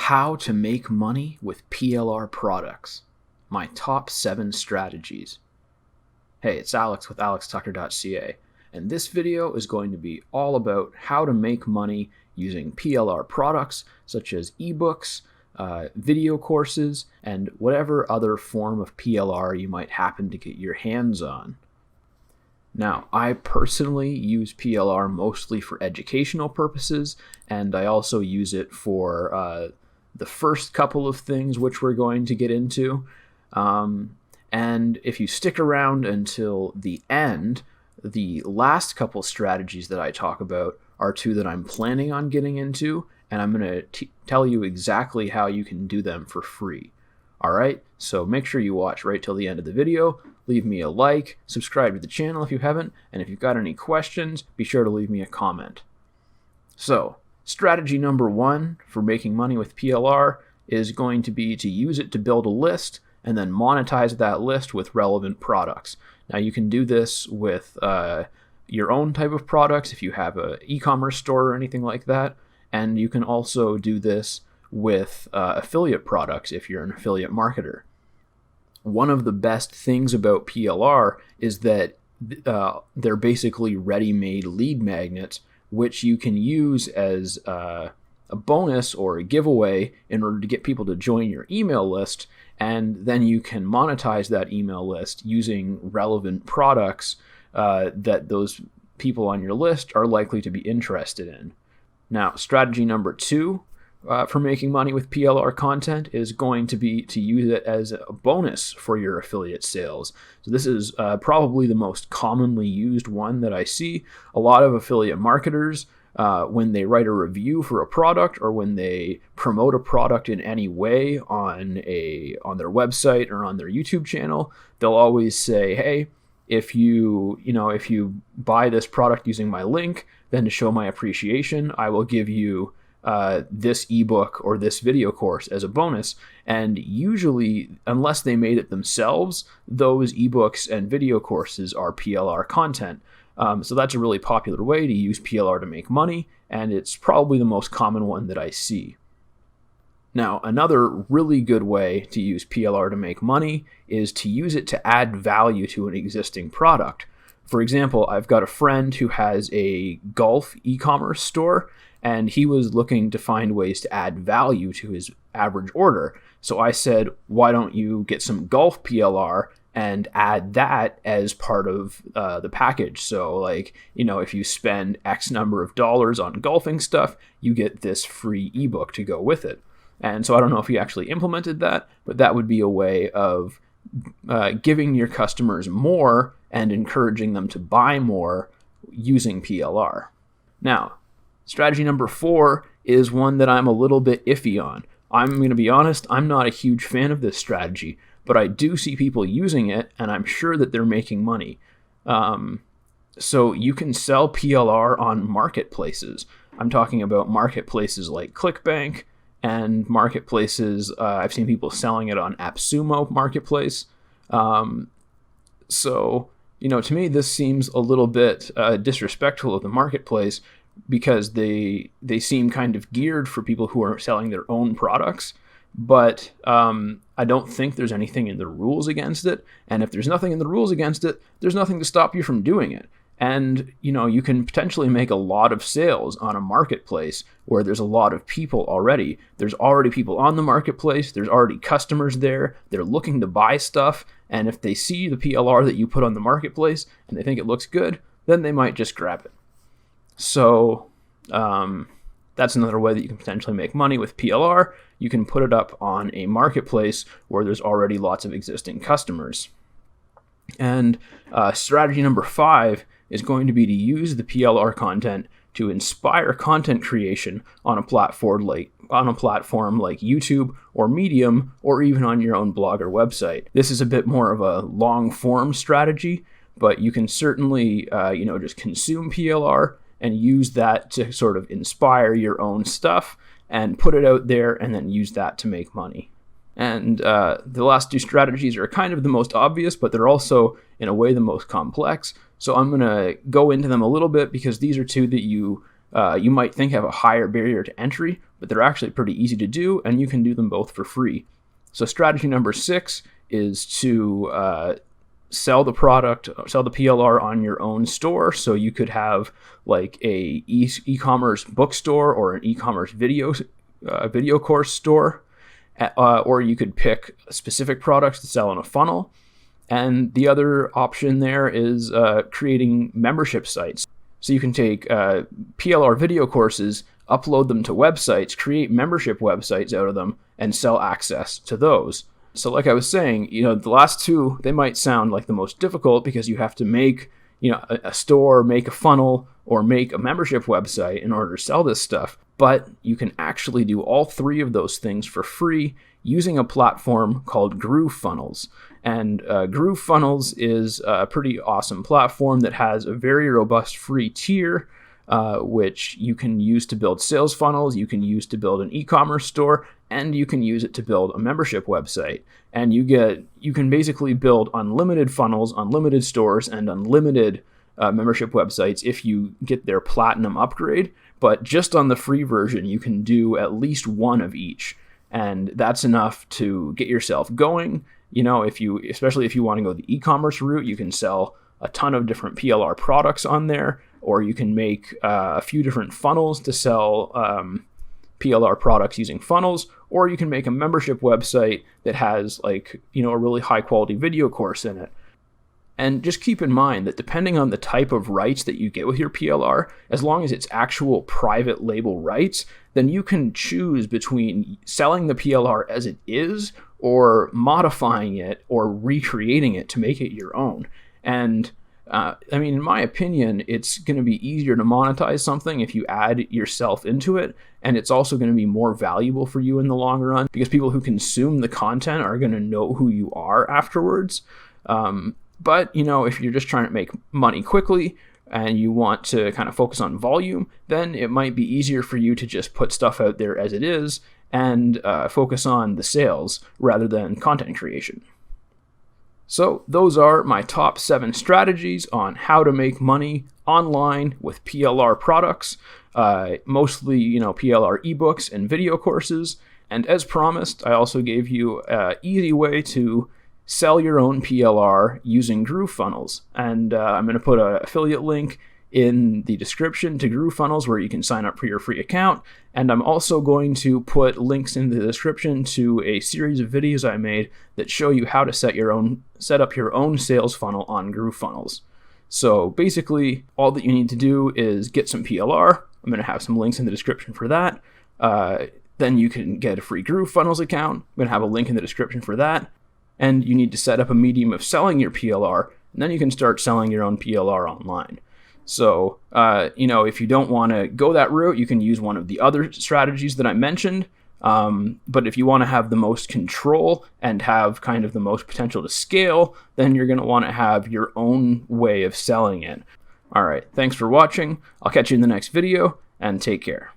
How to make money with PLR products. My top 7 strategies. Hey, it's Alex with alextucker.ca, and this video is going to be all about how to make money using PLR products such as ebooks, video courses, and whatever other form of PLR you might happen to get your hands on. Now, I personally use PLR mostly for educational purposes, and I also use it for the first couple of things which we're going to get into. And if you stick around until the end, the last couple strategies that I talk about are 2 that I'm planning on getting into, and I'm going to tell you exactly how you can do them for free. Alright, so make sure you watch right till the end of the video, leave me a like, subscribe to the channel if you haven't, and if you've got any questions, be sure to leave me a comment. So, strategy number 1 for making money with PLR is going to be to use it to build a list and then monetize that list with relevant products. Now you can do this with your own type of products if you have an e-commerce store or anything like that, and you can also do this with affiliate products if you're an affiliate marketer. One of the best things about PLR is that they're basically ready-made lead magnets, which you can use as a bonus or a giveaway in order to get people to join your email list, and then you can monetize that email list using relevant products that those people on your list are likely to be interested in. Now, strategy number 2 for making money with PLR content is going to be to use it as a bonus for your affiliate sales. So this is probably the most commonly used one that I see. A lot of affiliate marketers, when they write a review for a product or when they promote a product in any way on their website or on their YouTube channel, they'll always say, hey, if you buy this product using my link, then to show my appreciation, I will give you this ebook or this video course as a bonus. And usually, unless they made it themselves, those ebooks and video courses are PLR content. So that's a really popular way to use PLR to make money, and it's probably the most common one that I see. Now, another really good way to use PLR to make money is to use it to add value to an existing product. For example, I've got a friend who has a golf e-commerce store, and he was looking to find ways to add value to his average order. So I said, why don't you get some golf PLR and add that as part of the package? So if you spend X number of dollars on golfing stuff, you get this free ebook to go with it. And so I don't know if he actually implemented that, but that would be a way of giving your customers more and encouraging them to buy more using PLR. Now, strategy number 4 is one that I'm a little bit iffy on. I'm going to be honest, I'm not a huge fan of this strategy, but I do see people using it, and I'm sure that they're making money. So you can sell PLR on marketplaces. I'm talking about marketplaces like ClickBank and marketplaces. I've seen people selling it on AppSumo Marketplace. So, to me, this seems a little bit disrespectful of the marketplace, because they seem kind of geared for people who are selling their own products. But I don't think there's anything in the rules against it. And if there's nothing in the rules against it, there's nothing to stop you from doing it. And, you can potentially make a lot of sales on a marketplace where there's a lot of people already. There's already people on the marketplace. There's already customers there. They're looking to buy stuff. And if they see the PLR that you put on the marketplace and they think it looks good, then they might just grab it. So that's another way that you can potentially make money with PLR. You can put it up on a marketplace where there's already lots of existing customers. And strategy number 5 is going to be to use the PLR content to inspire content creation on a platform like YouTube or Medium, or even on your own blog or website. This is a bit more of a long-form strategy, but you can certainly just consume PLR and use that to sort of inspire your own stuff and put it out there and then use that to make money. And the last 2 strategies are kind of the most obvious, but they're also, in a way, the most complex. So I'm going to go into them a little bit because these are 2 that you might think have a higher barrier to entry, but they're actually pretty easy to do, and you can do them both for free. So strategy number 6 is to sell the product, sell the PLR on your own store. So you could have like a e-commerce bookstore or an e-commerce video course store, or you could pick specific products to sell in a funnel. And the other option there is creating membership sites. So you can take PLR video courses, upload them to websites, create membership websites out of them, and sell access to those. So like I was saying, the last two, they might sound like the most difficult because you have to make, a store, make a funnel, or make a membership website in order to sell this stuff. But you can actually do all three of those things for free using a platform called GrooveFunnels. And GrooveFunnels is a pretty awesome platform that has a very robust free tier, which you can use to build sales funnels, you can use to build an e-commerce store, and you can use it to build a membership website. And you can basically build unlimited funnels, unlimited stores, and unlimited membership websites if you get their platinum upgrade. But just on the free version, you can do at least one of each. And that's enough to get yourself going. Especially if you want to go the e-commerce route, you can sell a ton of different PLR products on there, or you can make a few different funnels to sell PLR products using funnels, or you can make a membership website that has a really high quality video course in it. And just keep in mind that depending on the type of rights that you get with your PLR, as long as it's actual private label rights, then you can choose between selling the PLR as it is or modifying it or recreating it to make it your own. And in my opinion, it's going to be easier to monetize something if you add yourself into it. And it's also going to be more valuable for you in the long run because people who consume the content are going to know who you are afterwards. But, if you're just trying to make money quickly and you want to kind of focus on volume, then it might be easier for you to just put stuff out there as it is and focus on the sales rather than content creation. So those are my top 7 strategies on how to make money online with PLR products, mostly, PLR ebooks and video courses. And as promised, I also gave you an easy way to sell your own PLR using GrooveFunnels. And I'm going to put an affiliate link in the description to GrooveFunnels where you can sign up for your free account. And I'm also going to put links in the description to a series of videos I made that show you how to set up your own sales funnel on GrooveFunnels. So basically, all that you need to do is get some PLR. I'm going to have some links in the description for that. Then you can get a free GrooveFunnels account. I'm going to have a link in the description for that. And you need to set up a medium of selling your PLR, and then you can start selling your own PLR online. So, if you don't want to go that route, you can use one of the other strategies that I mentioned. But if you want to have the most control and have kind of the most potential to scale, then you're going to want to have your own way of selling it. All right, thanks for watching. I'll catch you in the next video, and take care.